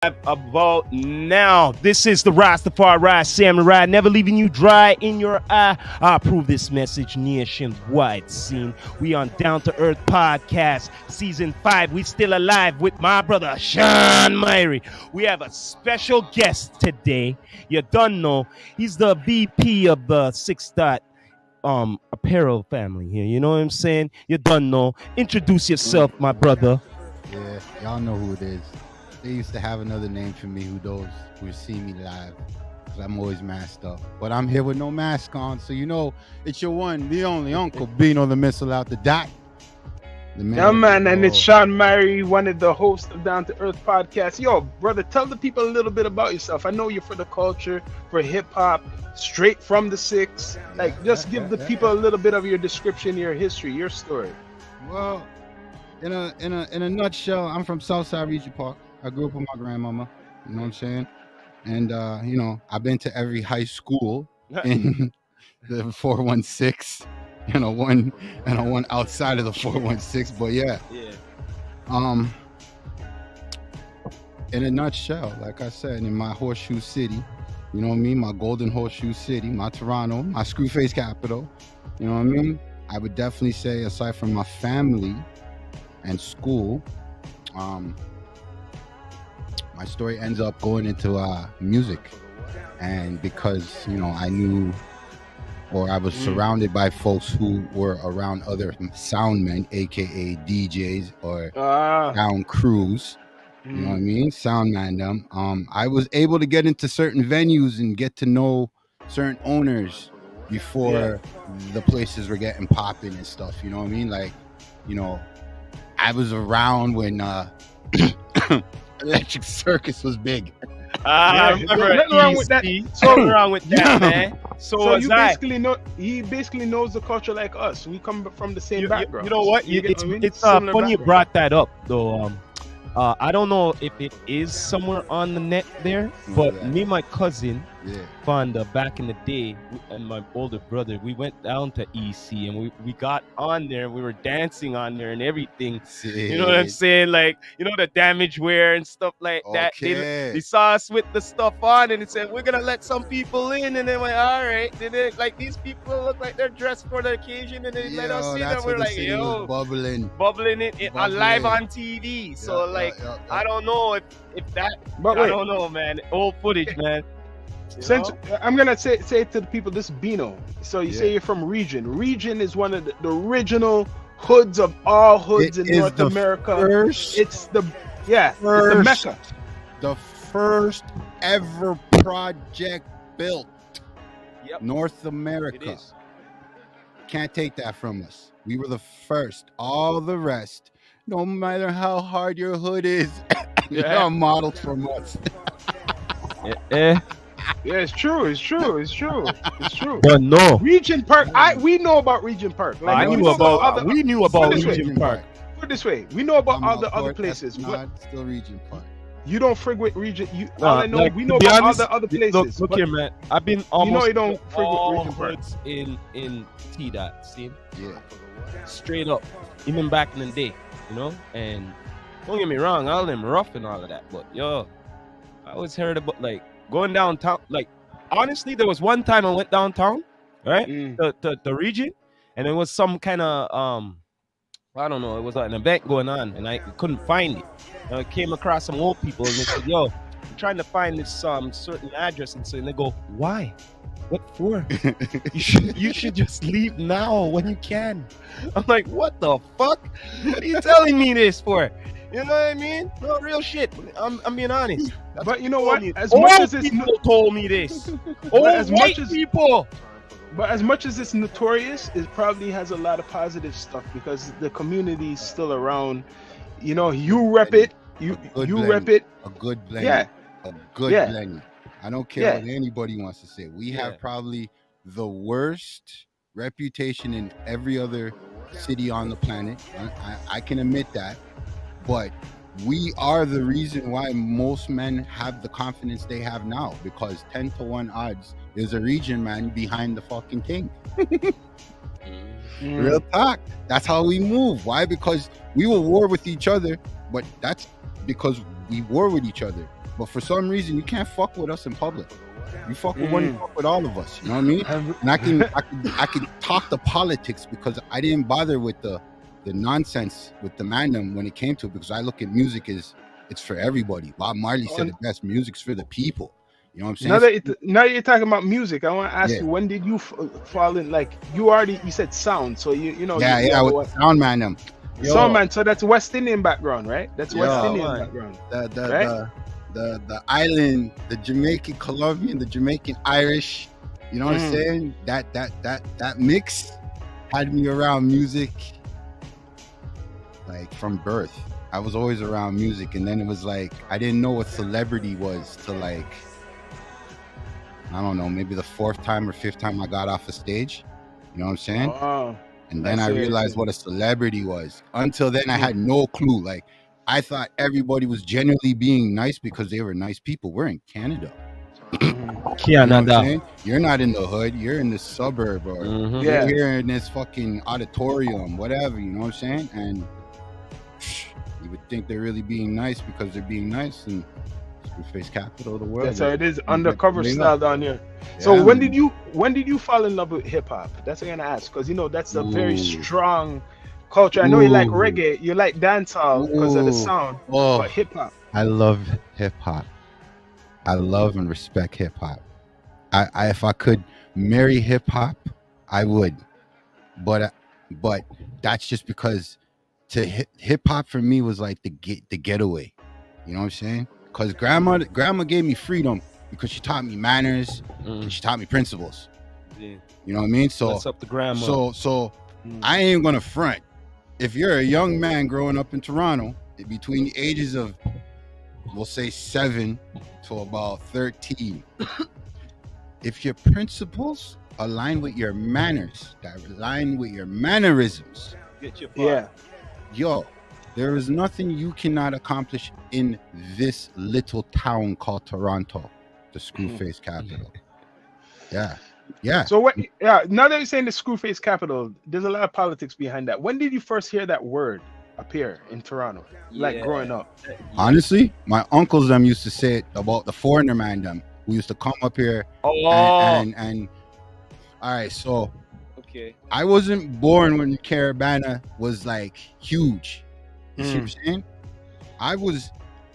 About now. This is the Rastafari Samurai, never leaving you dry in your eye. I approve this message nationwide. Scene. We on Down to Earth Podcast, Season 5. We still alive with my brother SHAWN MYRIE. We have a special guest today. You don't know. He's the VP of the 6 Dot apparel family here. You know what I'm saying? You don't know. Introduce yourself, my brother. Yeah, y'all know who it is. They used to have another name for me who see me live. Cause I'm always masked up. But I'm here with no mask on, so you know it's your one, the only Uncle Bino the Missile out the dot. Yeah, man, and it's SHAWN MYRIE, one of the hosts of Down to Earth Podcast. Yo, brother, tell the people a little bit about yourself. I know you're for the culture, for hip hop, straight from the 6. Just give the people a little bit of your description, your history, your story. Well, in a nutshell, I'm from Southside Regent Park. I grew up with my grandmama, you know what I'm saying? And, you know, I've been to every high school in the 416, one outside of the 416, but yeah. In a nutshell, like I said, in my horseshoe city, you know what I mean? My golden horseshoe city, my Toronto, my screwface capital, you know what I mean? I would definitely say, aside from my family and school, my story ends up going into music. And because, you know, I knew, or I was surrounded by folks who were around other sound men, aka DJs or sound crews, you know what I mean? Sound man them. I was able to get into certain venues and get to know certain owners before the places were getting popping and stuff, you know what I mean? Like, you know, I was around when Electric Circus was big. I remember nothing wrong with that. Nothing wrong with that, man. So you basically know, he basically knows the culture like us. We come from the same background. You know what? It's funny you brought that up, though. I don't know if it is somewhere on the net there, but me and my cousin, Fonda, back in the day, and my older brother, we went down to EC and we got on there. We were dancing on there and everything. You know what I'm saying? Like, you know, the damage wear and stuff like that. They saw us with the stuff on and it said, we're going to let some people in. And then went, all right. Then like, these people look like they're dressed for the occasion and they let us in. And we're like, yo, bubbling it live on TV. So I don't know if that, but I don't know, man. Old footage, man. Since I'm gonna say to the people, this Bino. So you say you're from Region. Region is one of the original hoods of all hoods in North America. It's the Mecca. The first ever project built. North America. It is. Can't take that from us. We were the first. All the rest, no matter how hard your hood is, you're modeled from us. Yeah, it's true. But no, Regent Park. We know about Regent Park. Like, we knew about Regent Park. Put it this way, we know about all the other places. Still Regent Park. You don't frig with Regent. All I know, we know about all the other places. Look here, man. I've been almost you don't frig with Regent Park in T-Dot. See? Yeah. Straight up, even back in the day, you know. And don't get me wrong, all them rough and all of that, but yo, I always heard about like going downtown. Like, honestly, there was one time I went downtown, right? The region, and it was some kind of I don't know, it was an event going on, and I couldn't find it. And I came across some old people, and they said, "Yo, I'm trying to find this certain address," and so they go, "Why? What for? you should just leave now when you can." I'm like, "What the fuck? What are you telling me this for?" You know what I mean? No, real shit. I'm being honest. But you know what? As much as people told me this, people. But as much as it's notorious, it probably has a lot of positive stuff because the community is still around. You know, you rep it. You rep it. A good blend. Yeah. A good blend. I don't care what anybody wants to say. We have probably the worst reputation in every other city on the planet. I can admit that. But we are the reason why most men have the confidence they have now, because 10-1 odds there's a region man behind the fucking king. Real talk. That's how we move. Why? Because we will war with each other, but that's because we war with each other. but for some reason you can't fuck with us in public. You fuck with one, you fuck with all of us. You know what I mean? And I can talk the politics because I didn't bother with the nonsense with the mandem when it came to it, because I look at music as it's for everybody. Bob Marley said the best music's for the people. You know what I'm saying? Now that you're talking about music, I want to ask you, when did you fall in? Like you said sound, so you know. Yeah, with sound mandem. Sound man, so that's West Indian background, right? That's West Indian background. The island, the Jamaican Colombian, the Jamaican Irish. You know what I'm saying? That mix had me around music like from birth. I was always around music, and then it was like I didn't know what celebrity was till like, I don't know, maybe the 4th time or 5th time I got off a stage. You know what I'm saying? Oh, and then I realized what a celebrity was. Until then, I had no clue. Like, I thought everybody was genuinely being nice because they were nice people. We're in Canada. Canada. You're not in the hood. You're in the suburb, or you're here in this fucking auditorium, whatever. You know what I'm saying? And you would think they're really being nice because they're being nice, and Screwface capital of the world. Yeah, so it is undercover style down here. So when did you fall in love with hip hop? That's what I'm gonna ask, because you know that's a very strong culture. I know you like reggae, you like dancehall because of the sound, but hip hop. I love hip hop. I love and respect hip hop. I if I could marry hip hop, I would. But that's just because hip hop for me was like the getaway. You know what I'm saying? Because grandma gave me freedom because she taught me manners and she taught me principles. Yeah. You know what I mean? So that's up to grandma. So I ain't gonna front. If you're a young man growing up in Toronto between the ages of, we'll say 7 to about 13, if your principles align with your manners, that align with your mannerisms, yo, there is nothing you cannot accomplish in this little town called Toronto, the Screwface capital. Yeah. So what? Yeah. Now that you're saying the Screwface capital, there's a lot of politics behind that. When did you first hear that word appear in Toronto? Like growing up. Honestly, my uncles them used to say it about the foreigner man them who used to come up here. And all right, so I wasn't born when Caribana was like huge. You see what I'm saying?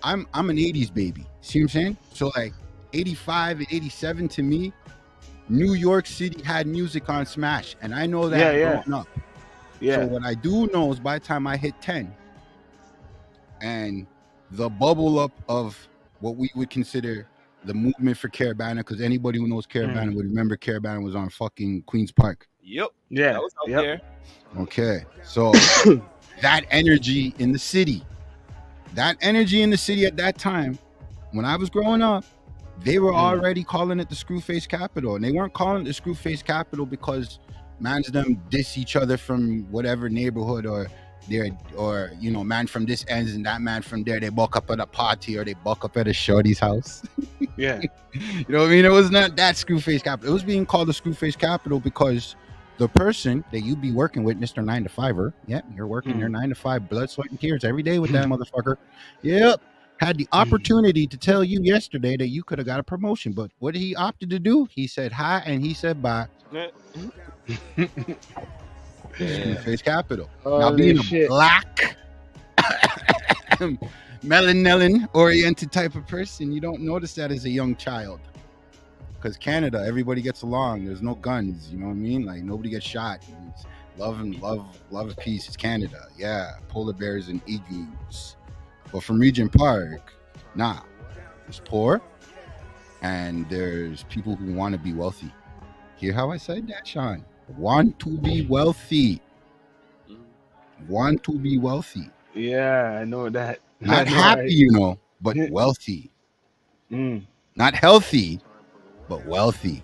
I'm an 80s baby. See what I'm saying? So like 85 and 87 to me, New York City had music on Smash, and I know that growing up. So what I do know is by the time I hit 10, and the bubble up of what we would consider the movement for Caribana, because anybody who knows Caribana would remember Caribana was on fucking Queens Park. Yep. Yeah. That was out there. Okay. So that energy in the city at that time, when I was growing up, they were already calling it the Screwface capital, and they weren't calling it the Screwface capital because mans them diss each other from whatever neighborhood, or you know, man from this ends and that man from there, they buck up at a party or they buck up at a shorty's house. Yeah. You know what I mean? It was not that Screwface capital. It was being called the Screwface capital because the person that you be working with, Mr. 9 to 5er, you're working your 9 to 5, blood, sweat, and tears every day with that motherfucker. Yep. Had the opportunity to tell you yesterday that you could have got a promotion, but what did he opted to do? He said hi and he said bye. Screwface capital. Now being a black melanin oriented type of person, you don't notice that as a young child. Because Canada, everybody gets along. There's no guns. You know what I mean? Like nobody gets shot. It's love and peace. It's Canada. Yeah, polar bears and egus. But from Regent Park, nah, it's poor, and there's people who want to be wealthy. Hear how I said that, Sean? Want to be wealthy. Want to be wealthy. Yeah, I know that. Not happy, you know, but wealthy. Not healthy, but wealthy.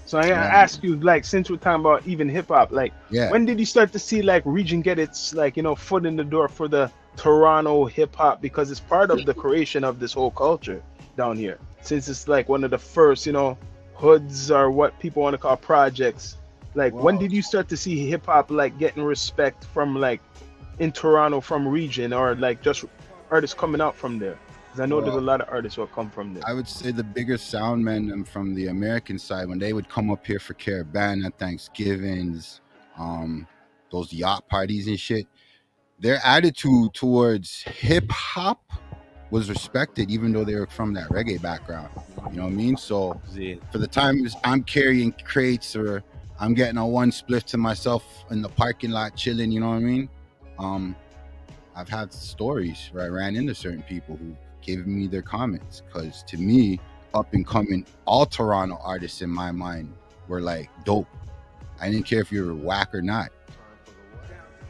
So I gotta ask you, like, since we're talking about even hip hop, like, when did you start to see like Regent get its, like, you know, foot in the door for the Toronto hip hop, because it's part of the creation of this whole culture down here, since it's like one of the first, you know, hoods, or what people want to call projects. Like, when did you start to see hip hop like getting respect from, like, in Toronto from Regent, or like just artists coming out from there? Because I know there's a lot of artists who come from there. I would say the bigger sound men from the American side, when they would come up here for Caravana, Thanksgivings, those yacht parties and shit, their attitude towards hip hop was respected, even though they were from that reggae background. You know what I mean? So for the times I'm carrying crates or I'm getting a one spliff to myself in the parking lot chilling, you know what I mean? I've had stories where I ran into certain people who gave me their comments, because to me, up and coming all Toronto artists in my mind were like dope. I didn't care if you were whack or not.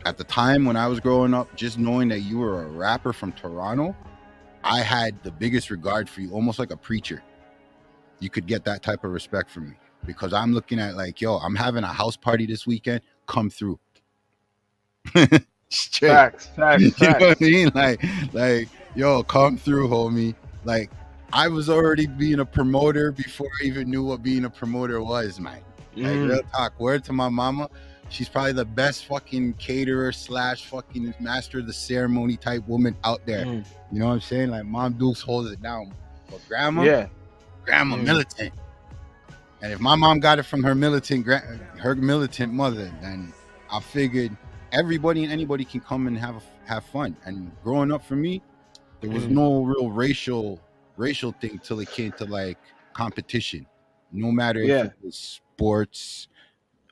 At the time when I was growing up, just knowing that you were a rapper from Toronto, I had the biggest regard for you, almost like a preacher. You could get that type of respect from me, because I'm looking at like, yo, I'm having a house party this weekend, come through. Straight. Facts. You know what I mean? Like, yo, come through, homie. Like, I was already being a promoter before I even knew what being a promoter was, man. Like, real talk. Word to my mama. She's probably the best fucking caterer / fucking master of the ceremony type woman out there. You know what I'm saying? Like, Mom Dukes holds it down. But grandma, militant. And if my mom got it from her militant mother, then I figured everybody and anybody can come and have fun. And growing up for me, there was no real racial thing till it came to like competition. No matter if it was sports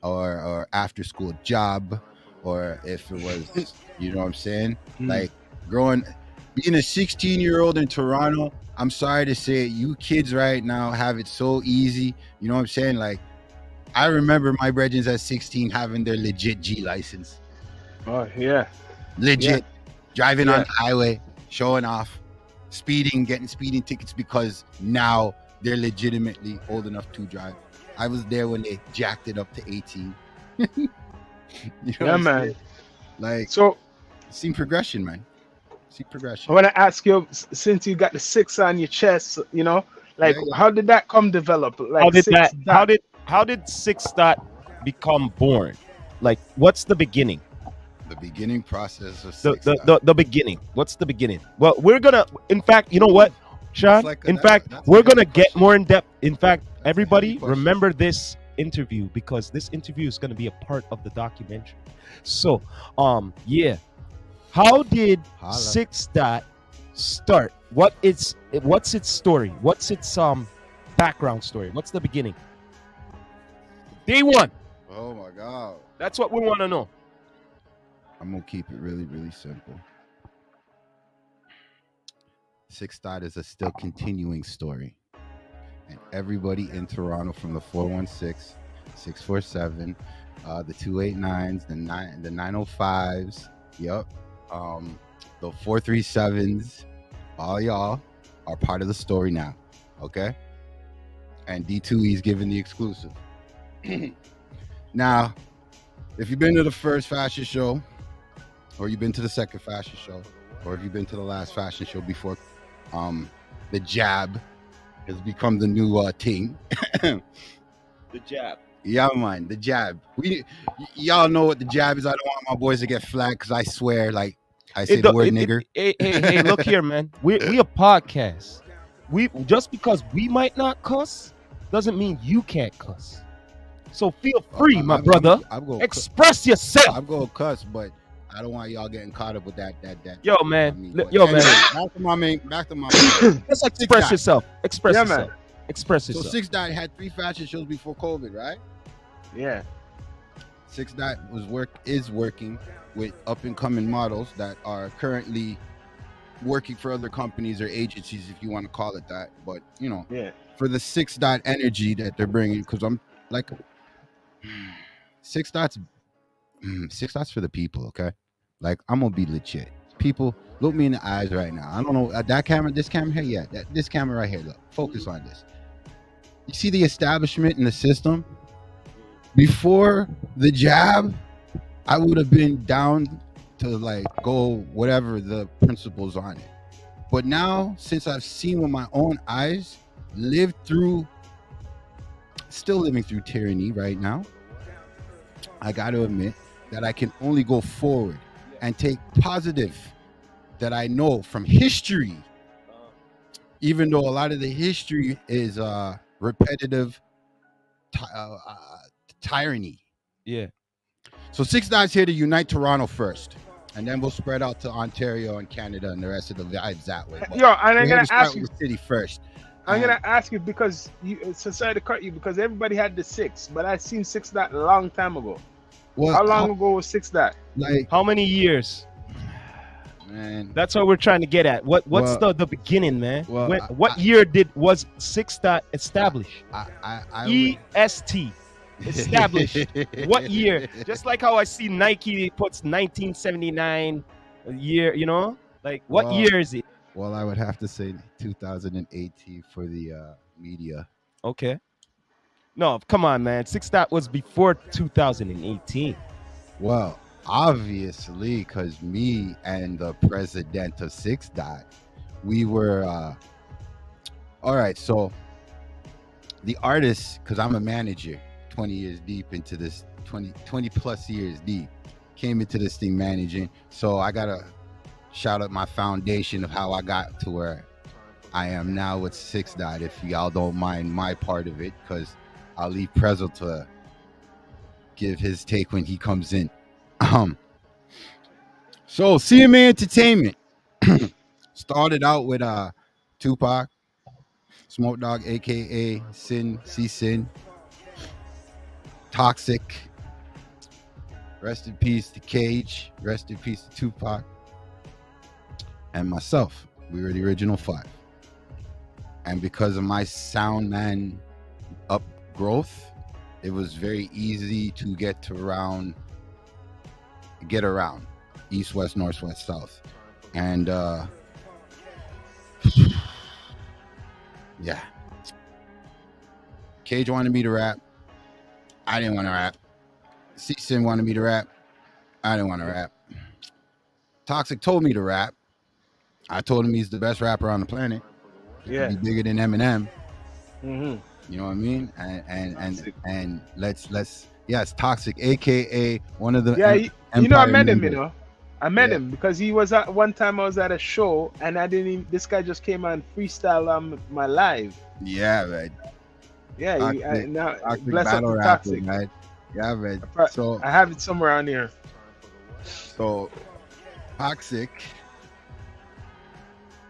or after school job, or if it was, you know what I'm saying? Like being a 16-year-old in Toronto, I'm sorry to say it, you kids right now have it so easy. You know what I'm saying? Like, I remember my brethren at 16 having their legit G license. Oh, yeah. Legit. Driving on the highway, showing off, speeding, getting speeding tickets because now they're legitimately old enough to drive. I was there when they jacked it up to 18. You know man. Saying? Like, so, see progression, man. See progression. I want to ask you, since you got the 6 on your chest, you know, like, how did that develop? Like, how did 6 Dot become born? Like, what's the beginning? The beginning process of 6 the beginning. What's the beginning? Well, we're gonna, in fact, you know what, Sean? We're gonna get more in depth. In fact, everybody remember this interview, because this interview is gonna be a part of the documentary. So, how did 6 Dot start? What's its story? What's its background story? What's the beginning? Day one. Oh my God. That's what we want to know. I'm gonna keep it really, really simple. 6 Dot is a still continuing story. And everybody in Toronto, from the 416, 647, the 289s, the 905s, the 437s, all y'all are part of the story now, okay? And D2E's giving the exclusive. Now, if you've been to the first fashion show, or you've been to the second fashion show, or if you've been to the last fashion show before the jab has become the new thing. The jab. Yeah, man, the jab. Y'all know what the jab is. I don't want my boys to get flagged, because I swear, like, I say the word nigger. Hey, look here, man. We a podcast. We just because we might not cuss doesn't mean you can't cuss. So feel free, my brother. Express yourself. I'm gonna cuss, but I don't want y'all getting caught up with that. Yo, man. Man. Back to my main. Just express yourself. Express yourself. Man. Express yourself. So 6 Dot had 3 fashion shows before COVID, right? Yeah. 6 Dot is working with up and coming models that are currently working for other companies or agencies, if you want to call it that. But you know, for the 6 Dot energy that they're bringing, because I'm like, 6 Dot's for the people, okay? Like, I'm gonna be legit. People, look me in the eyes right now. I don't know that camera, this camera here, this camera right here. Look, focus on this. You see the establishment and the system? Before the jab, I would have been down to like go whatever the principles on it. But now, since I've seen with my own eyes, still living through tyranny right now, I got to admit that I can only go forward and take positive that I know from history even though a lot of the history is repetitive tyranny. Yeah. So 6 Nine's here to unite Toronto first, and then we'll spread out to Ontario and Canada and the rest of the vibes that way. But Yo, and I'm we're gonna start ask you. with the city first. I'm gonna ask you because sorry to cut you, because everybody had the 6, but I seen 6 that a long time ago. Well, how long ago was 6 that? Like how many years? Man, that's what we're trying to get at. What's the beginning, man? Well, what year was 6 dot established? EST established. What year? Just like how I see Nike puts 1979 year, you know, like what year is it? Well, I would have to say 2018 for the media. Okay. No, come on, man. 6 dot was before 2018. Well, obviously, because me and the president of 6 dot, we were all right. So the artist, because I'm a manager 20 years deep into this, 20 plus years deep, came into this thing managing. So I gotta shout out my foundation of how I got to where I am now with 6 dot, if y'all don't mind my part of it, because I'll leave Prezzo to give his take when he comes in. So CMA Entertainment started out with Tupac, Smoke Dogg, aka Sin, C-Sin, Toxic, rest in peace to Cage, rest in peace to Tupac, and myself. We were the original 5. And because of my sound man up growth, it was very easy to get around east, west, north, west, south. And yeah, Cage wanted me to rap. I didn't want to rap. C-Sin wanted me to rap. I didn't want to rap. Toxic told me to rap. I told him he's the best rapper on the planet. Yeah, he's bigger than Eminem. Mm-hmm. You know what I mean? And let's yes, Toxic, aka one of the I met him. You know, I met him because he was at one time. I was at a show and I didn't even. This guy just came on freestyle on my live. Yeah, man. Yeah, Toxic bless up battle to rapper, Toxic. man. Yeah, man. So I have it somewhere on here. So Toxic,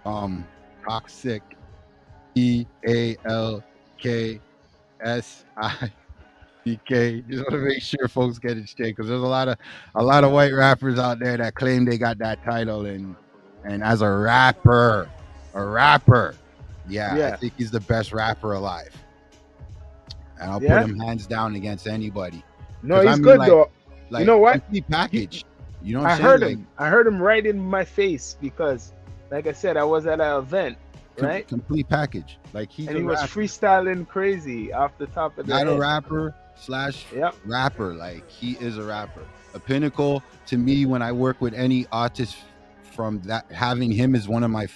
Toxic, EALKSICK. Just want to make sure folks get it straight, because there's a lot of white rappers out there that claim they got that title, and as a rapper, I think he's the best rapper alive, and I'll put him hands down against anybody. No, he's good though. Like, you know what? Complete package. You know what I'm saying? I heard him right in my face because, like I said, I was at an event. Right, complete package. Like he was freestyling crazy off the top of the head. Not a rapper / rapper. Like he is a rapper. A pinnacle to me when I work with any artist. From that, having him as one of my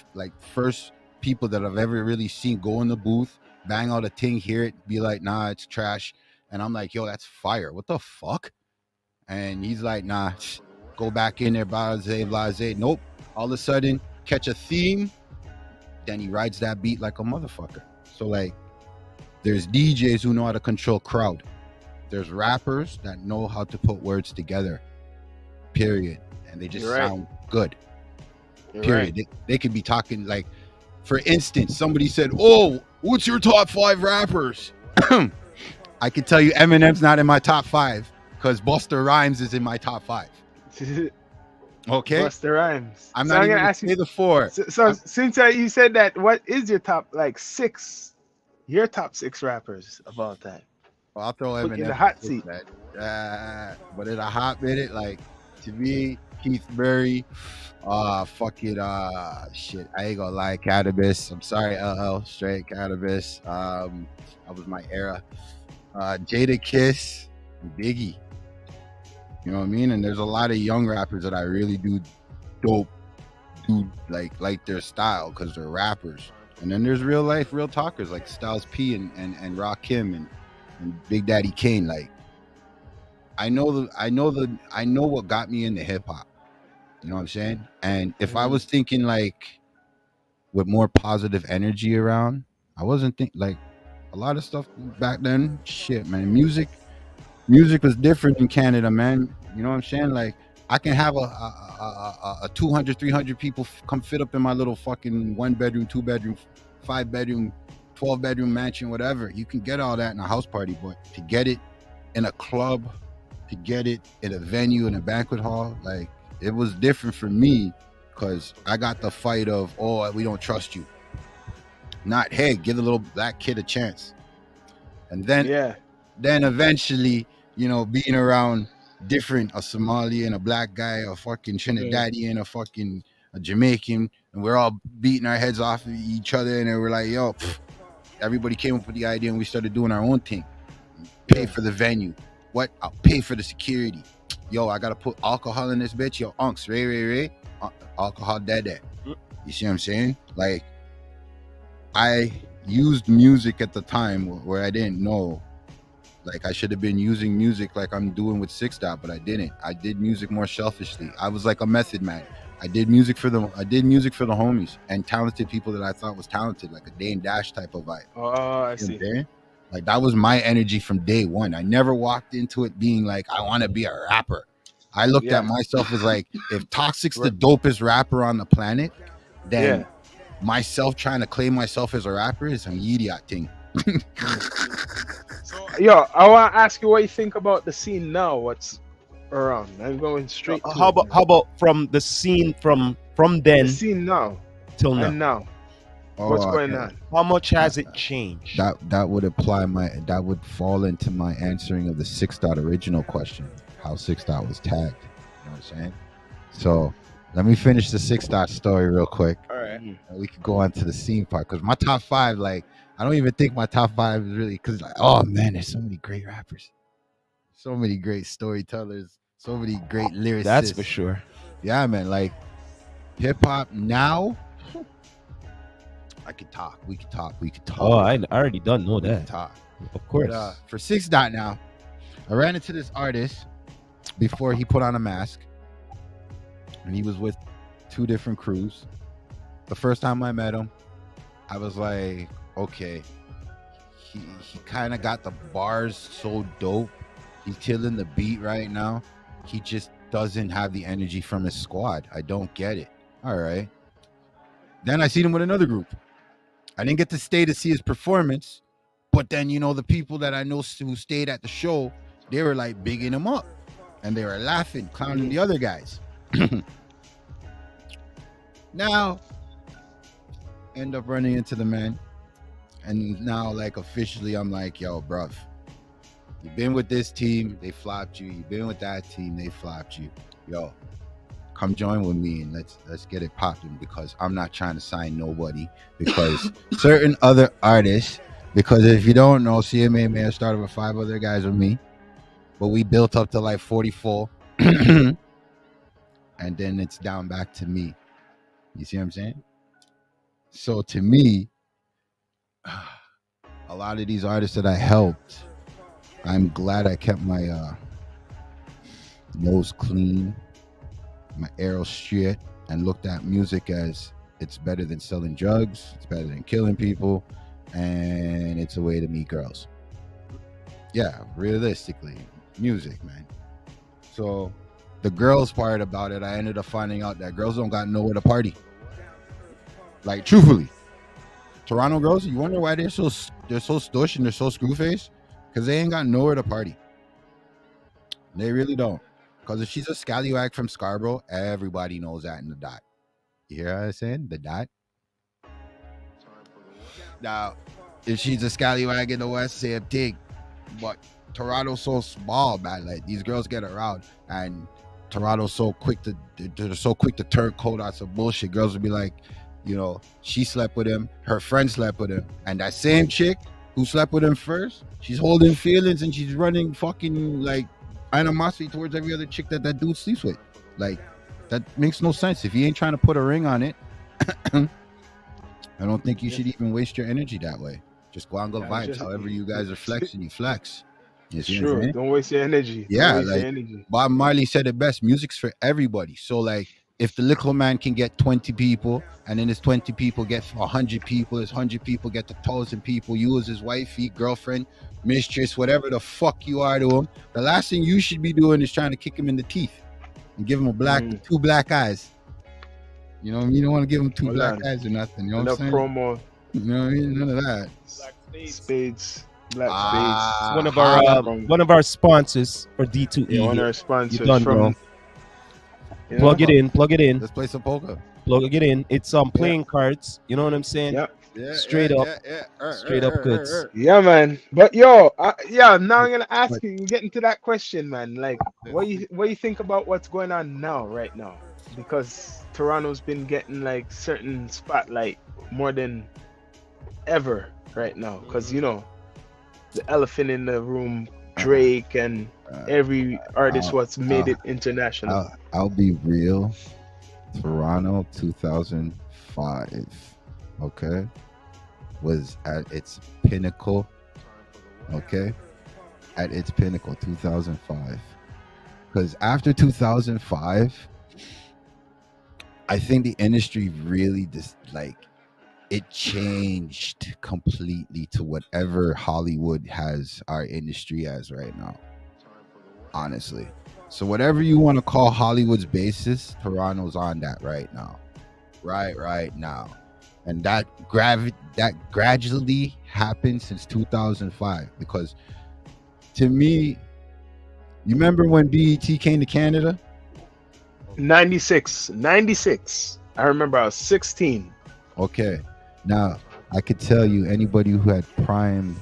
first people that I've ever really seen go in the booth, bang out a thing, hear it, be like, nah, it's trash, and I'm like, yo, that's fire. What the fuck? And he's like, nah, go back in there, blase. Nope. All of a sudden, catch a theme. Then he rides that beat like a motherfucker. So like, there's DJs who know how to control crowd. There's rappers that know how to put words together. Period. And they just sound good. Period. Right. They could be talking like, for instance, somebody said, "Oh, what's your top 5 rappers?" I can tell you Eminem's not in my top 5 because Busta Rhymes is in my top 5. Okay, Busta Rhymes. I'm not even gonna say the 4. So since you said that, what is your top 6? Your top 6 rappers of all time? Well, I'll throw Eminem in the hot seat. But in a hot minute, like to me, Keith Murray, shit. I ain't gonna lie, Cannabis. I'm sorry, LL, straight Cannabis. That was my era. Jada Kiss, and Biggie. You know what I mean? And there's a lot of young rappers that I really do like their style because they're rappers. And then there's real talkers like Styles P and Rakim and Big Daddy Kane. Like I know what got me into hip hop. You know what I'm saying? And if I was thinking like with more positive energy around. I wasn't like a lot of stuff back then. Shit, man, music was different in Canada, man. You know what I'm saying? Like I can have a 200, 300 people come fit up in my little fucking 1 bedroom, 2 bedroom, 5 bedroom, 12 bedroom mansion, whatever. You can get all that in a house party, but to get it in a club, to get it in a venue, in a banquet hall, like it was different for me because I got the fight of, oh, we don't trust you. Not, hey, give the little black kid a chance. And then eventually, you know, being around different, a Somali and a black guy, a fucking Trinidadian, a Jamaican, and we're all beating our heads off of each other, and then we're like, yo, everybody came up with the idea and we started doing our own thing. Pay for the venue. What? I'll pay for the security. Yo, I gotta put alcohol in this bitch. Yo, unks, Ray. Alcohol dead. You see what I'm saying? Like, I used music at the time where I didn't know. Like, I should have been using music like I'm doing with 6 Dot, but I didn't. I did music more selfishly. I was like a method man. I did music for the homies and talented people that I thought was talented, like a Dane Dash type of vibe. Oh, I see. Like, that was my energy from day one. I never walked into it being like, I want to be a rapper. I looked at myself as like, if Toxic's the dopest rapper on the planet, then myself trying to claim myself as a rapper is an idiot thing. Yo, I want to ask you what you think about the scene now. What's around? I'm going straight to how about from the scene from then the scene now till now? And now. What's going on? How much has it changed? That would fall into my answering of the 6 Dot original question. How 6 Dot was tagged. You know what I'm saying? So let me finish the 6 Dot story real quick. All right. And we could go on to the scene part, because my top 5, like, I don't even think my top 5 is really, because like, oh man, there's so many great rappers, so many great storytellers, so many great lyricists. That's for sure. Yeah, man. Like hip hop now. We could talk. Oh, I already done know that. Talk. Of course. But, for 6 Dot now, I ran into this artist before he put on a mask, and he was with 2 different crews. The first time I met him, I was like, okay, he kind of got the bars so dope. He's killing the beat right now. He just doesn't have the energy from his squad. I don't get it. All right. Then I seen him with another group. I didn't get to stay to see his performance, but then, you know, the people that I know who stayed at the show, they were like bigging him up, and they were laughing, clowning the other guys. Now, end up running into the man, and now, like, officially, I'm like, yo, bruv, you've been with this team, they flopped you. You've been with that team, they flopped you. Yo, come join with me and let's get it popping, because I'm not trying to sign nobody, because certain other artists, because if you don't know, CMA may have started with 5 other guys with me, but we built up to like 44 and then it's down back to me. You see what I'm saying? So to me, a lot of these artists that I helped, I'm glad I kept my nose clean, my arrow straight, and looked at music as it's better than selling drugs, it's better than killing people, and it's a way to meet girls. Yeah, realistically, music, man. So the girls part about it, I ended up finding out that girls don't got nowhere to party. Like, truthfully, Toronto girls, you wonder why they're so stush and they're so screw face? Because they ain't got nowhere to party. They really don't. Because if she's a scallywag from Scarborough, everybody knows that in the dot. You hear what I'm saying? The dot. Now, if she's a scallywag in the West, same thing. But Toronto's so small, man. Like, these girls get around, and Toronto's so quick to turn cold on some bullshit. Girls will be like, you know, she slept with him, her friend slept with him, and that same chick who slept with him first, she's holding feelings and she's running fucking like animosity towards every other chick that dude sleeps with. Like, that makes no sense. If he ain't trying to put a ring on it, I don't think you should even waste your energy that way. Just go out and go vibes. However you guys are flexing, you flex. You see sure, don't waste your energy. Yeah, like Bob Marley said it best, music's for everybody. So like, if the little man can get 20 people, and then his 20 people get 100 people, his 100 people get 1,000 people, you as his wifey, girlfriend, mistress, whatever the fuck you are to him, the last thing you should be doing is trying to kick him in the teeth and give him two black eyes. You know what I mean? You don't want to give him two black eyes or nothing. You know what I'm saying? Promo. You know what I mean? None of that. Spades. Black Spades. One of our sponsors for D2E. Yeah, one of our sponsors from. Plug it in. Let's play some poker. Plug it in. It's playing cards. You know what I'm saying? Yep. Yeah, straight up goods. Yeah, man. But yo, now I'm gonna ask you. We're getting to that question, man. Like, what you think about what's going on now, right now? Because Toronto's been getting like certain spotlight more than ever right now. Because you know, the elephant in the room, Drake, and every artist what's made it international. I'll be real. Toronto 2005, okay, was at its pinnacle. Okay, at its pinnacle, 2005. Because after 2005, I think the industry really just like it changed completely to whatever Hollywood has our industry as right now. Honestly. So whatever you want to call Hollywood's basis, Toronto's on that right now. Right now. And that gradually happened since 2005. Because to me, you remember when BET came to Canada? 96. I remember I was 16. Okay. Now, I could tell you anybody who had prime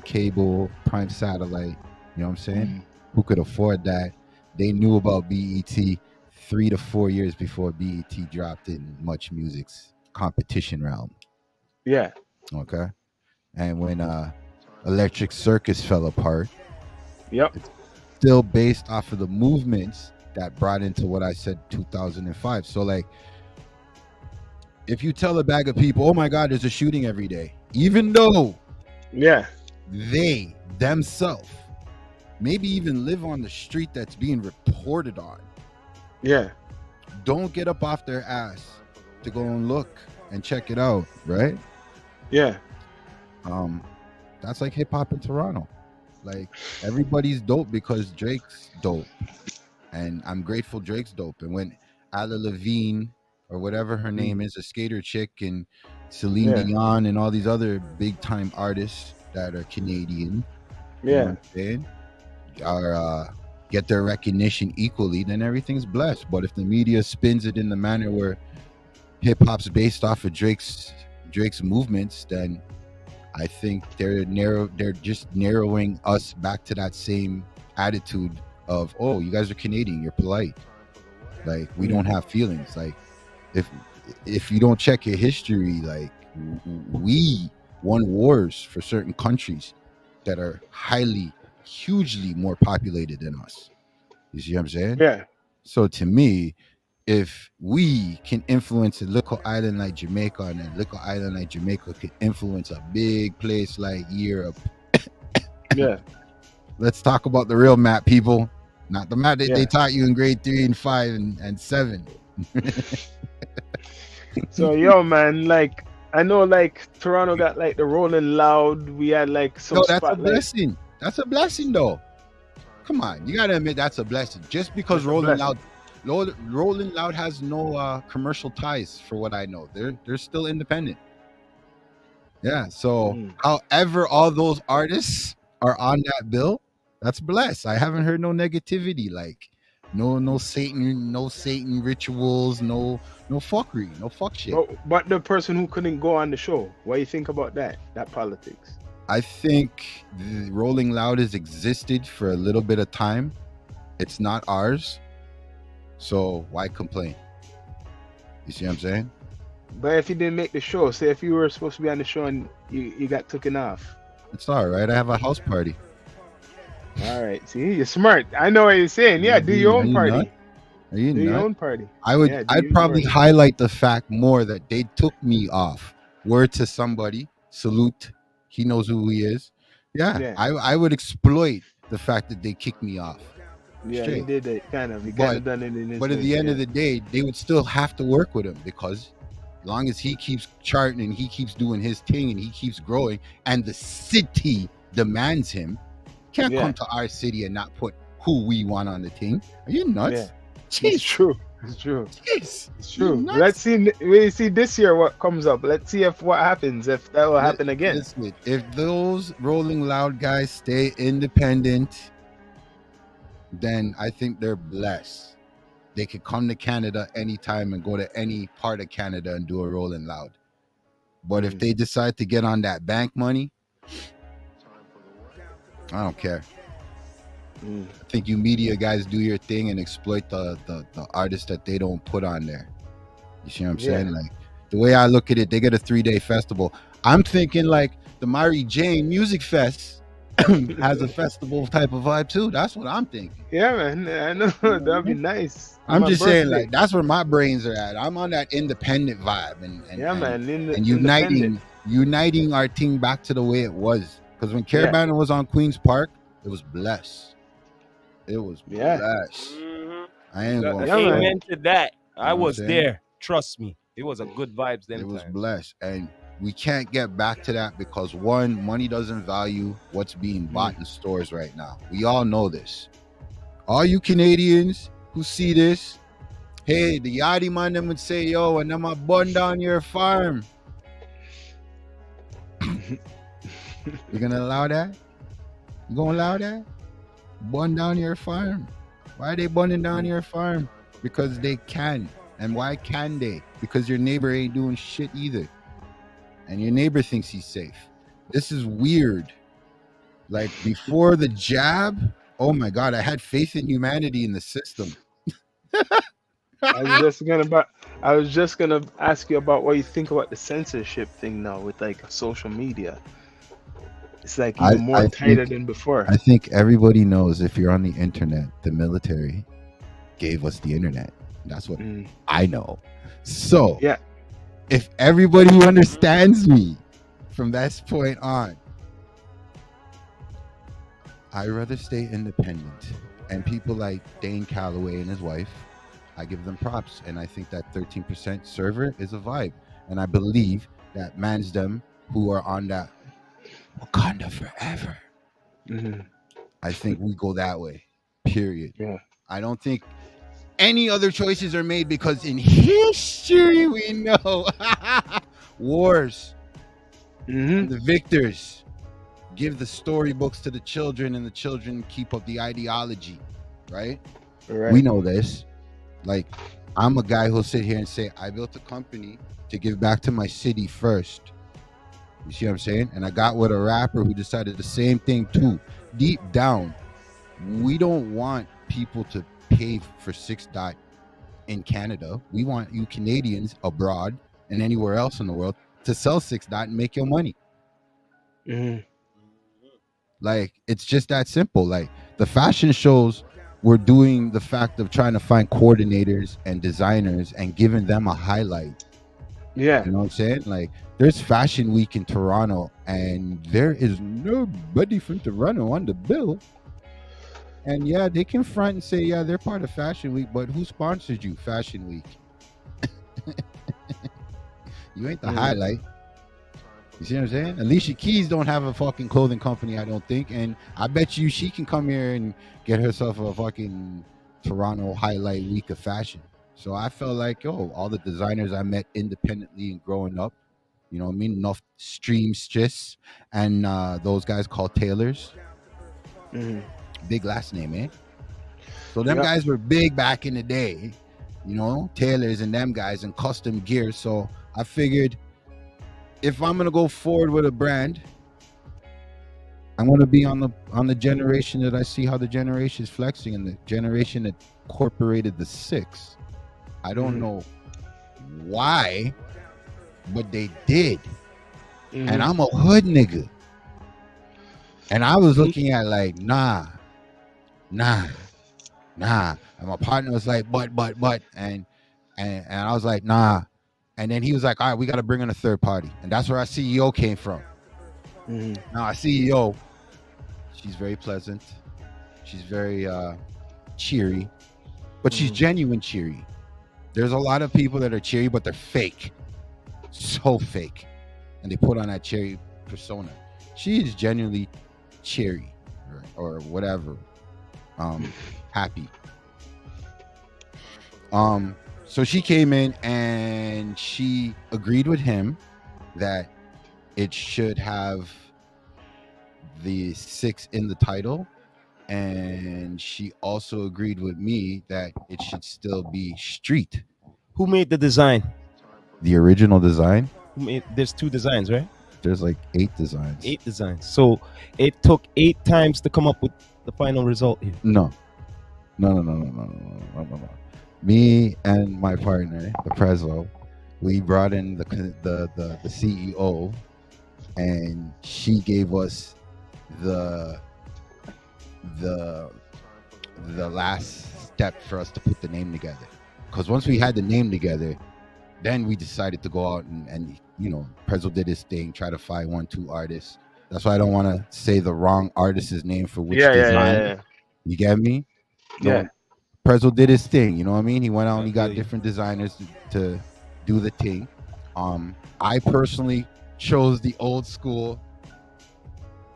cable, prime satellite, you know what I'm saying? Who could afford that, they knew about BET 3 to 4 years before BET dropped in Much Music's competition realm. Yeah. Okay. And when Electric Circus fell apart, it's still based off of the movements that brought into what I said 2005. So like, if you tell a bag of people, oh my God, there's a shooting every day, even though they themselves maybe even live on the street that's being reported on, don't get up off their ass to go and look and check it out, right? That's like hip-hop in Toronto. Like, everybody's dope because Drake's dope, and I'm grateful Drake's dope. And when Ala Levine or whatever her name is, a skater chick, and Celine Dion and all these other big-time artists that are Canadian, you know what I'm saying, are get their recognition equally, then everything's blessed. But if the media spins it in the manner where hip-hop's based off of Drake's movements, then I think they're just narrowing us back to that same attitude of, oh, you guys are Canadian, you're polite, like we don't have feelings. Like if you don't check your history, like we won wars for certain countries that are hugely more populated than us. You see what I'm saying? Yeah. So to me, if we can influence a little island like Jamaica, and a little island like Jamaica can influence a big place like Europe, let's talk about the real map, people, not the map that they taught you in grade 3 and 5 and 7. So yo, man, like I know, like Toronto got like the Rolling Loud. We had like some. No, that's a blessing. That's a blessing, though. Come on, you gotta admit that's a blessing. Just because Rolling Loud has no commercial ties, for what I know, they're still independent. Yeah. So, however, all those artists are on that bill, that's blessed. I haven't heard no negativity, like no Satan rituals, no fuckery, no fuck shit. But the person who couldn't go on the show, what do you think about that politics? I think the Rolling Loud has existed for a little bit of time. It's not ours, so why complain? You see what I'm saying? But if you didn't make the show, say if you were supposed to be on the show and you got taken off, it's all right. I have a house party. All right. See, you're smart. I know what you're saying. Yeah, do your own party. Do your own party. I'd probably highlight the fact more that they took me off. Word to somebody. Salute. He knows who he is. Yeah. I would exploit the fact that they kicked me off. Yeah, straight. he did it kind of. He kind of done it in his But at the end of the day, they would still have to work with him because as long as he keeps charting and he keeps doing his thing and he keeps growing and the city demands him, can't come to our city and not put who we want on the team. Are you nuts? Yeah. It's true. It's true. Jeez. It's true. Let's see. We see this year what comes up. Let's see if what happens. If that will happen again. Listen, if those Rolling Loud guys stay independent, then I think they're blessed. They could come to Canada anytime and go to any part of Canada and do a Rolling Loud. But if they decide to get on that bank money, I don't care. I think you media guys do your thing and exploit the artists that they don't put on there. You see what I'm saying? Like the way I look at it, they get a 3-day festival. I'm thinking like the MYRIE Jane Music Fest has a festival type of vibe too. That's what I'm thinking. Yeah, man. I know that'd be nice. I'm just saying, like that's where my brains are at. I'm on that independent vibe and uniting our team back to the way it was. Because when Caravana was on Queen's Park, it was blessed. It was blessed. I ain't going amen to that. I was there. Trust me. It was a good vibes then. It was blessed. And we can't get back to that because one, money doesn't value what's being bought in stores right now. We all know this. All you Canadians who see this, hey, the Yachty man them would say, yo, and I'm a bun down your farm. You gonna allow that? You gonna allow that? Bun down your farm. Why are they bunning down your farm? Because they can. And why can they? Because your neighbor ain't doing shit either. And your neighbor thinks he's safe. This is weird. Like before the jab, oh my God, I had faith in humanity in the system. I was just gonna ask you about what you think about the censorship thing now with like social media. It's like even more tighter than before. I think everybody knows if you're on the internet, the military gave us the internet. That's what I know. So if everybody who understands me from that point on, I'd rather stay independent. And people like Dane Calloway and his wife, I give them props. And I think that 13% server is a vibe. And I believe that mans them who are on that Wakanda forever. I think we go that way. Period. Yeah. I don't think any other choices are made because in history we know wars. The victors give the storybooks to the children and the children keep up the ideology. Right? We know this. Like, I'm a guy who'll sit here and say, I built a company to give back to my city first. You see what I'm saying? And I got with a rapper who decided the same thing too. Deep down, we don't want people to pay for 6 Dot in Canada. We want you Canadians abroad and anywhere else in the world to sell 6 Dot and make your money. Like, it's just that simple. Like, the fashion shows were doing the fact of trying to find coordinators and designers and giving them a highlight. Yeah. You know what I'm saying? Like, there's Fashion Week in Toronto and there is nobody from Toronto on the bill. And yeah, they can front and say, yeah, they're part of Fashion Week, but who sponsored you, Fashion Week? You ain't the highlight. You see what I'm saying? Alicia Keys don't have a fucking clothing company, I don't think. And I bet you she can come here and get herself a fucking Toronto highlight week of fashion. So I felt like, yo, all the designers I met independently and growing up, you know what I mean? Enough Streamstress and those guys called tailors. Big last name, eh? So them guys were big back in the day, you know, tailors and them guys and custom gear. So I figured if I'm gonna go forward with a brand, I'm gonna be on the generation that I see how the generation is flexing and the generation that incorporated the 6. I don't know why, but they did. And I'm a hood nigga. And I was looking at like, nah. And my partner was like, but. And I was like, nah. And then he was like, all right, we got to bring in a third party. And that's where our CEO came from. Now our CEO, she's very pleasant. She's very cheery, but she's genuine cheery. There's a lot of people that are cheery, but they're fake. So fake. And they put on that cheery persona. She is genuinely cheery or whatever. Happy. So she came in and she agreed with him that it should have the 6 in the title, and she also agreed with me that it should still be street. Who made the design? The original design? There's 2 designs, right? There's like 8 designs. 8 designs. So it took 8 times to come up with the final result here. No. Me and my partner, the Prezzo, we brought in the CEO, and she gave us the last step for us to put the name together. Because once we had the name together, then we decided to go out and you know, Prezzo did his thing, try to find 1-2 artists. That's why I don't want to say the wrong artist's name for which design. Yeah. You get me? Yeah. No, Prezzo did his thing, you know what I mean? He went out and he got different designers to do the thing. I personally chose the old school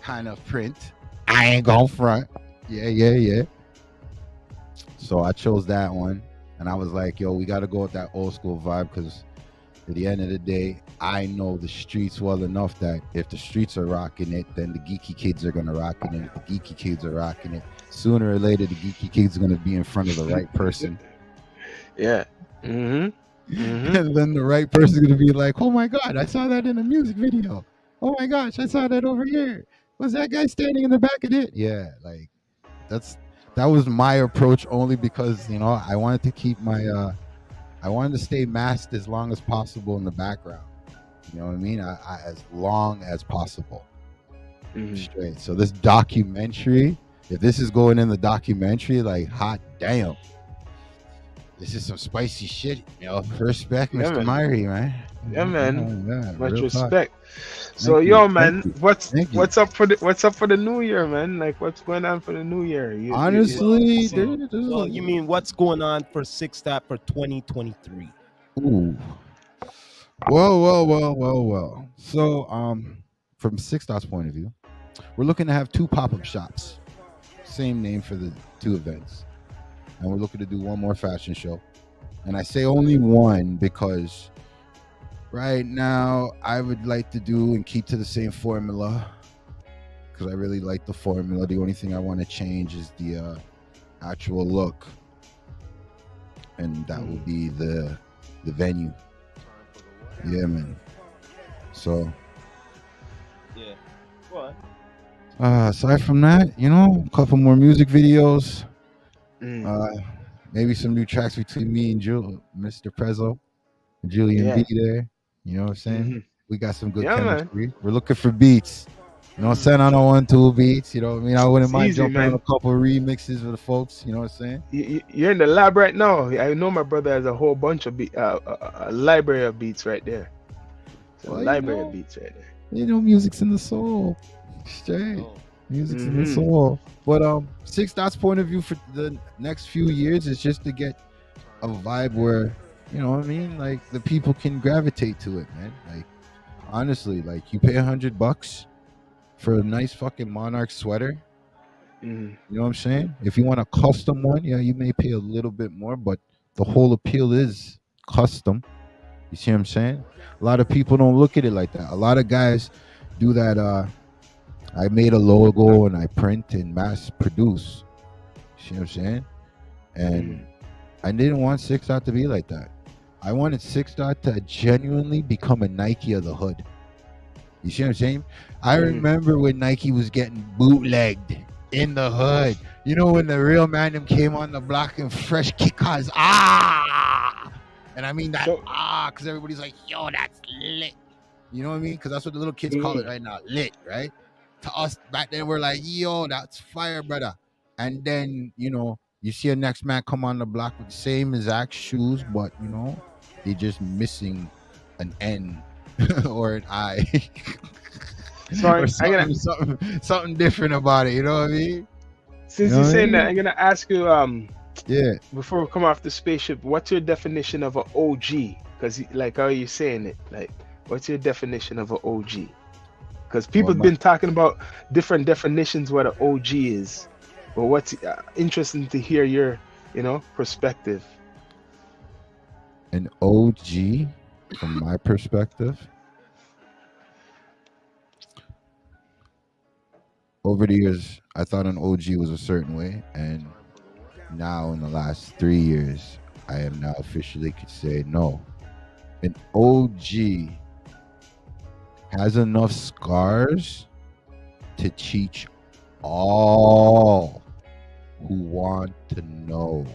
kind of print. I ain't going front. Yeah. So I chose that one, and I was like, yo, we got to go with that old school vibe, because at the end of the day, I know the streets well enough that if the streets are rocking it, then the geeky kids are going to rock it. And if the geeky kids are rocking it, sooner or later, the geeky kids are going to be in front of the right person. Yeah. And then the right person is going to be like, oh my God, I saw that in a music video. Oh my gosh, I saw that over here. Was that guy standing in the back of it? Yeah, like that was my approach, only because, you know, I wanted to keep my I wanted to stay masked as long as possible in the background. You know what I mean? I as long as possible. Straight. So this documentary, if this is going in the documentary, like, hot damn, this is some spicy shit. You know, respect, Mr. MYRIE, man. Yeah, man. Yeah, much respect. So, yo, man, what's up for the new year, man? Like, what's going on for the new year? Honestly, well, you mean what's going on for 6 Dot for 2023? Ooh. Well. So, from 6 Dot's point of view, we're looking to have 2 pop-up shops. Same name for the 2 events. And we're looking to do 1 more fashion show. And I say only 1 because right now I would like to do and keep to the same formula, because I really like the formula. The only thing I want to change is the actual look. And that will be the venue. Yeah, man. So yeah. What? Aside from that, you know, a couple more music videos. Maybe some new tracks between me and Mr. Prezzo, Julian B there. You know what I'm saying? We got some good chemistry. Man. We're looking for beats. You know what I'm saying? I don't want 2 beats. You know what I mean? I wouldn't mind jumping on a couple of remixes with the folks. You know what I'm saying? You're in the lab right now. I know my brother has a whole bunch of a library of beats right there. So well, library of beats right there. You know, music's in the soul. Straight. Music's in the soul. But 6 Dot's point of view for the next few years is just to get a vibe where, you know what I mean, like, the people can gravitate to it, man. Like, honestly, like, you pay $100 for a nice fucking Monarch sweater. You know what I'm saying? If you want a custom one, yeah, you may pay a little bit more, but the whole appeal is custom. You see what I'm saying? A lot of people don't look at it like that. A lot of guys do that. I made a logo and I print and mass produce. See what I'm saying? And I didn't want 6 Dot to be like that. I wanted 6 Dot to genuinely become a Nike of the hood. You see what I'm saying? I remember when Nike was getting bootlegged in the hood. You know, when the real man came on the block and fresh kickers. And I mean that because everybody's like, yo, that's lit. You know what I mean? Because that's what the little kids call it right now, lit, right? To us back then, we're like, yo, that's fire, brother. And then, you know, you see a next man come on the block with the same exact shoes, but, you know, they just missing an N or an I. Sorry, or something different about it. You know what I mean? Since you're saying that, I'm gonna ask you Yeah. before we come off the spaceship, what's your definition of an OG? Because like how you saying it, like what's your definition of an OG? Because people have been talking about different definitions what an OG is, but what's interesting to hear your, perspective. An OG, from my perspective, over the years, I thought an OG was a certain way, and now in the last 3 years, I am now officially could say no. An OG has enough scars to teach all who want to know.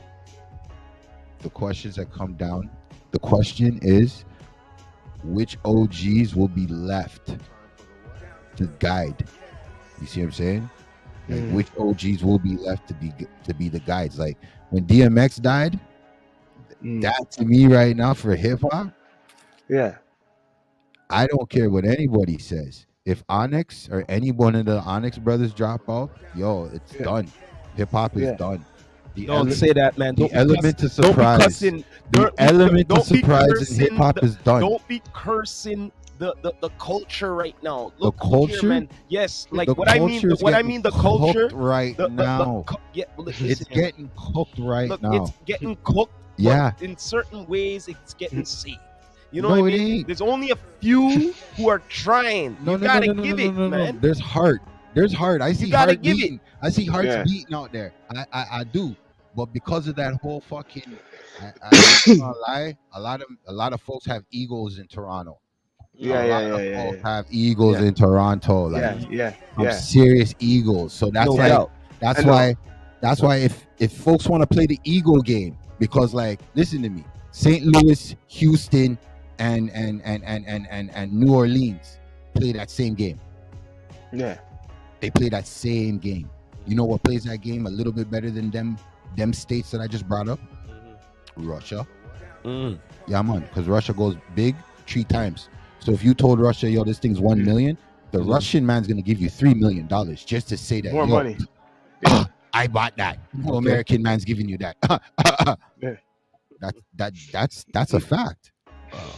The questions that come down, the question is, which OGs will be left to guide? You see what I'm saying? Like, which OGs will be left to be the guides? Like when DMX died, that to me right now for hip hop, yeah, I don't care what anybody says. If Onyx or any one of the Onyx brothers drop out, yo, it's done. Hip hop is done. Don't say that, man. The element of surprise. The element of surprise in hip hop is done. Don't be cursing the culture right now. Look, the culture, here, man. Yes, like what I mean. The culture right now. It's getting cooked right now. It's getting cooked. Yeah. In certain ways, it's getting saved. You know what I mean? There's only a few who are trying. You gotta give it, man. There's heart. I see heart beating. I see hearts beating out there. I do. But because of that whole fucking, I'm not gonna lie, a lot of folks have egos in Toronto. A lot of folks have egos in Toronto. Like, serious egos. So that's why if folks want to play the ego game, because like, listen to me, St. Louis, Houston, and New Orleans play that same game. Yeah. They play that same game. You know what plays that game a little bit better than them states that I just brought up? Russia. Yeah, man, because Russia goes big 3 times. So if you told Russia, yo, this thing's 1 million, the Russian man's gonna give you $3 million just to say that. More money. I bought that. No American man's giving you that. That's a fact.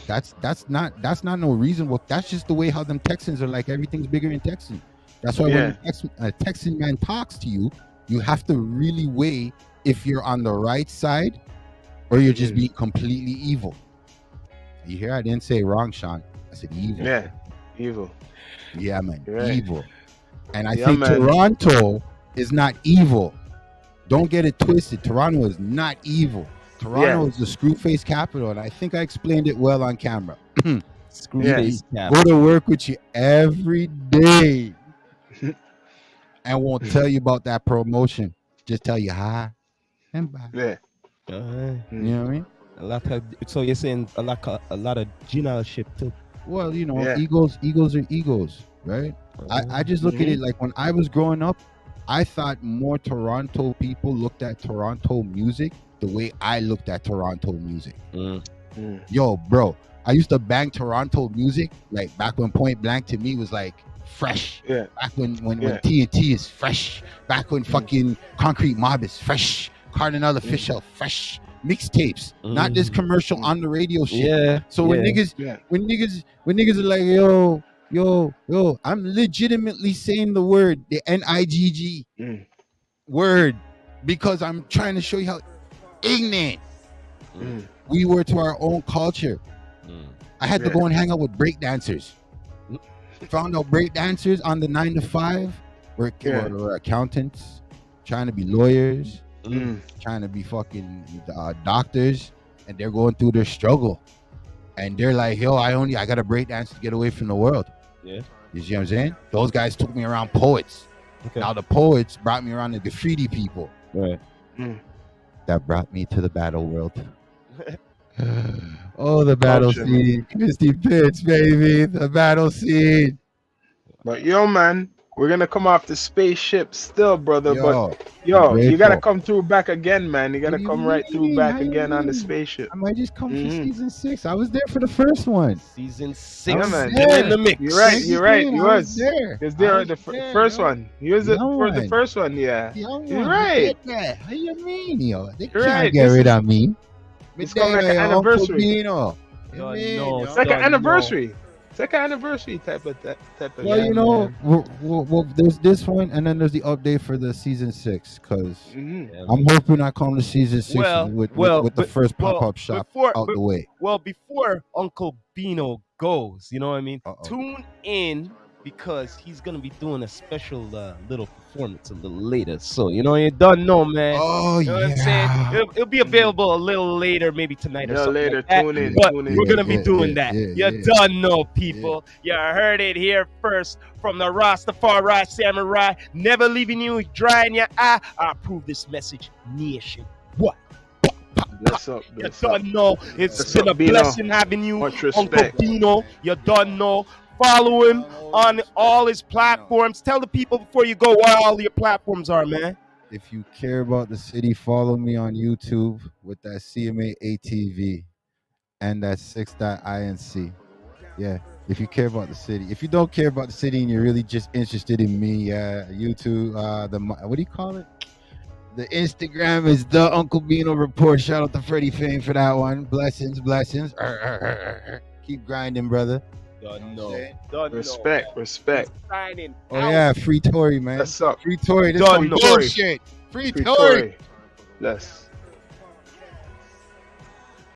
That's not no reason. Well, that's just the way how them Texans are. Like, everything's bigger in Texas. That's why when a Texan man talks to you, you have to really weigh if you're on the right side or you're just being completely evil. You hear? I didn't say wrong, Sean. I said evil. Yeah, evil. Yeah, man, evil. And I think Toronto is not evil. Don't get it twisted. Toronto is not evil. Toronto is the screw-face capital, and I think I explained it well on camera. Screw-face capital. Go to work with you every day. And won't tell you about that promotion. Just tell you hi and bye. Yeah. You know what I mean? So you're saying a lot of generalship too. Well, you know, egos are egos, right? I just look at it like, when I was growing up, I thought more Toronto people looked at Toronto music the way I looked at Toronto music. Yo, bro, I used to bang Toronto music like back when Point Blank to me was like fresh. Yeah. Back when TNT is fresh. Back when fucking Concrete Mob is fresh. Cardinal Official fresh. Mixtapes, not this commercial on the radio shit. Yeah. So when niggas are like, yo, I'm legitimately saying the word, the NIGG word, because I'm trying to show you how ignorant we were to our own culture. I had to go and hang out with breakdancers. Found out breakdancers on the 9 to 5 were accountants, trying to be lawyers, trying to be fucking doctors, and they're going through their struggle. And they're like, yo, I got to breakdance to get away from the world. Yeah. You see what I'm saying? Those guys took me around poets. Okay. Now the poets brought me around the graffiti people. Right. That brought me to the battle world. Oh, the battle scene. Christy Pitts, baby. The battle scene. But yo, man, We're gonna come off the spaceship still, brother. Yo, but you gotta grateful. come through back again, man. You gotta What do you come right through mean? back How you again on the mean? spaceship. I might just come for season 6. I was there for the first one. Season 6. Yeah, man. Still in the mix. You're right. You're right. I You was was there. Because there I are was the there, first yo. one. You was it Young for the one. first one, yeah. Young You're one, right. get that. How you mean, yo? They You're can't right. get This rid is- of me. It's coming like an Uncle anniversary. Bino. Yo, You mean, no, yo? It's like an Yo, anniversary. It's like an anniversary type of. Well, you know, well, there's this one, and then there's the update for the season 6. Because I'm hoping I come to season 6 with the first pop-up shop out the way. Well, before Uncle Bino goes, you know what I mean? Uh-oh. Tune in because he's gonna be doing a special little performance a little later. So you don't know, man. Oh, You know what I'm saying? It'll be available a little later, maybe tonight or something. Later, like that. tune in. But Tune in. we're gonna be doing that. Yeah. You done know, people. You heard it here first from the Rastafari Samurai. Never leaving you dry in your eye. I approve this message, nation. What? Bless up. You Bless up. done know. It's Bless been up, a Bino. blessing having you, Much Uncle respect. Bino. You done know. Follow him on all his platforms. Tell the people before you go what all your platforms are, man. If you care about the city, follow me on YouTube with that CMA ATV and that 6.inc. Yeah, if you care about the city. If you don't care about the city and you're really just interested in me, YouTube, what do you call it? The Instagram is the Uncle Bino Report. Shout out to Freddie Fame for that one. Blessings. Keep grinding, brother. Done know. Respect. Signing Oh out. yeah, free Tory, man. Bless up. Free Tory. This Done is know. bullshit. Free Tory. Bless.